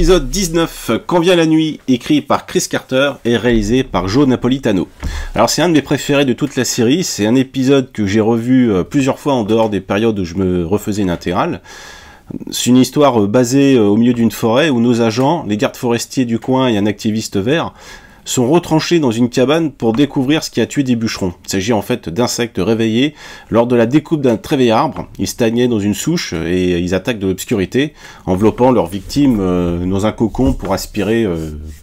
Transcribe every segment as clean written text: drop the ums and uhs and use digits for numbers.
Épisode 19, Quand vient la nuit, écrit par Chris Carter et réalisé par Joe Napolitano. Alors c'est un de mes préférés de toute la série, c'est un épisode que j'ai revu plusieurs fois en dehors des périodes où je me refaisais une intégrale. C'est une histoire basée au milieu d'une forêt où nos agents, les gardes forestiers du coin et un activiste vert, sont retranchés dans une cabane pour découvrir ce qui a tué des bûcherons. Il s'agit en fait d'insectes réveillés lors de la découpe d'un très vieil arbre. Ils stagnaient dans une souche et ils attaquent de l'obscurité, enveloppant leurs victimes dans un cocon pour aspirer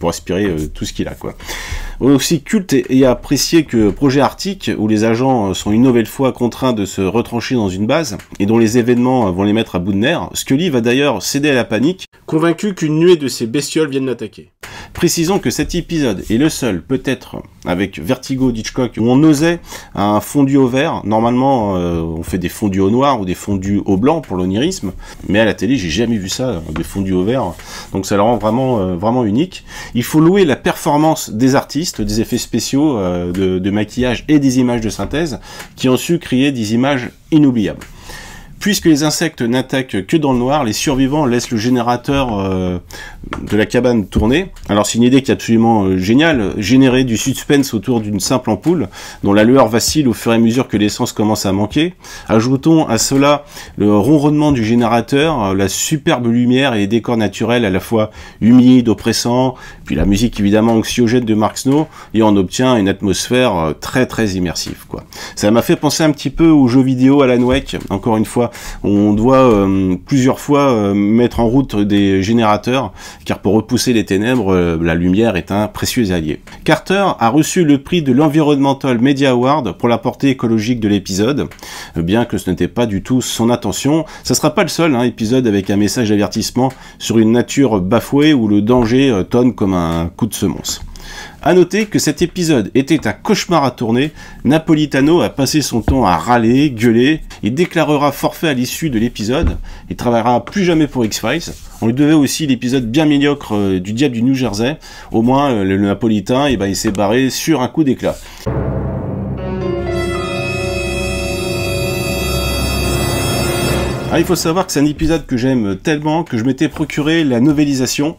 tout ce qu'il a, quoi. Aussi culte et apprécié que Projet Arctique, où les agents sont une nouvelle fois contraints de se retrancher dans une base et dont les événements vont les mettre à bout de nerfs, Scully va d'ailleurs céder à la panique, convaincu qu'une nuée de ces bestioles viennent l'attaquer. Précisons que cet épisode est le seul, peut-être, avec Vertigo d'Hitchcock, où on osait un fondu au vert. Normalement, on fait des fondus au noir ou des fondus au blanc pour l'onirisme, mais à la télé, j'ai jamais vu ça, des fondus au vert. Donc ça le rend vraiment unique. Il faut louer la performance des artistes, des effets spéciaux, de maquillage et des images de synthèse, qui ont su créer des images inoubliables. Puisque les insectes n'attaquent que dans le noir, les survivants laissent le générateur de la cabane tourner. Alors c'est une idée qui est absolument géniale, générer du suspense autour d'une simple ampoule, dont la lueur vacille au fur et à mesure que l'essence commence à manquer. Ajoutons à cela le ronronnement du générateur, la superbe lumière et les décors naturels à la fois humides, oppressants, puis la musique évidemment anxiogène de Mark Snow, et on obtient une atmosphère très immersive, quoi. Ça m'a fait penser un petit peu aux jeux vidéo Alan Wake, encore une fois. On doit plusieurs fois mettre en route des générateurs, car pour repousser les ténèbres, la lumière est un précieux allié. Carter a reçu le prix de l'Environmental Media Award pour la portée écologique de l'épisode, bien que ce n'était pas du tout son intention. Ça sera pas le seul épisode avec un message d'avertissement sur une nature bafouée où le danger tonne comme un coup de semonce. A noter que cet épisode était un cauchemar à tourner. Napolitano a passé son temps à râler, gueuler. Il déclarera forfait à l'issue de l'épisode. Il travaillera plus jamais pour X-Files. On lui devait aussi l'épisode bien médiocre du Diable du New Jersey. Au moins, le Napolitain, il s'est barré sur un coup d'éclat. Il faut savoir que c'est un épisode que j'aime tellement que je m'étais procuré la novélisation.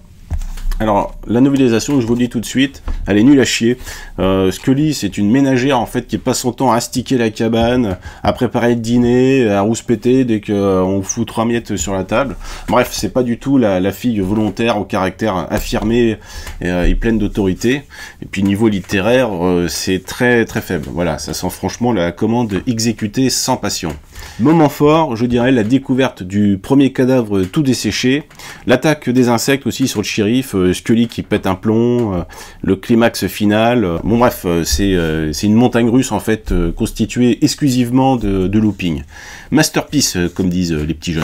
Alors, la novélisation, je vous le dis tout de suite, elle est nulle à chier. Scully, c'est une ménagère, en fait, qui passe son temps à astiquer la cabane, à préparer le dîner, à rouspéter dès qu'on fout 3 miettes sur la table. Bref, c'est pas du tout la fille volontaire, au caractère affirmé et pleine d'autorité. Et puis, niveau littéraire, c'est très faible. Voilà, ça sent franchement la commande exécutée sans passion. Moment fort, je dirais, la découverte du premier cadavre tout desséché, l'attaque des insectes aussi sur le shérif, Scully qui pète un plomb, le climax final. Bon bref, c'est une montagne russe en fait, constituée exclusivement de looping. Masterpiece, comme disent les petits jeunes.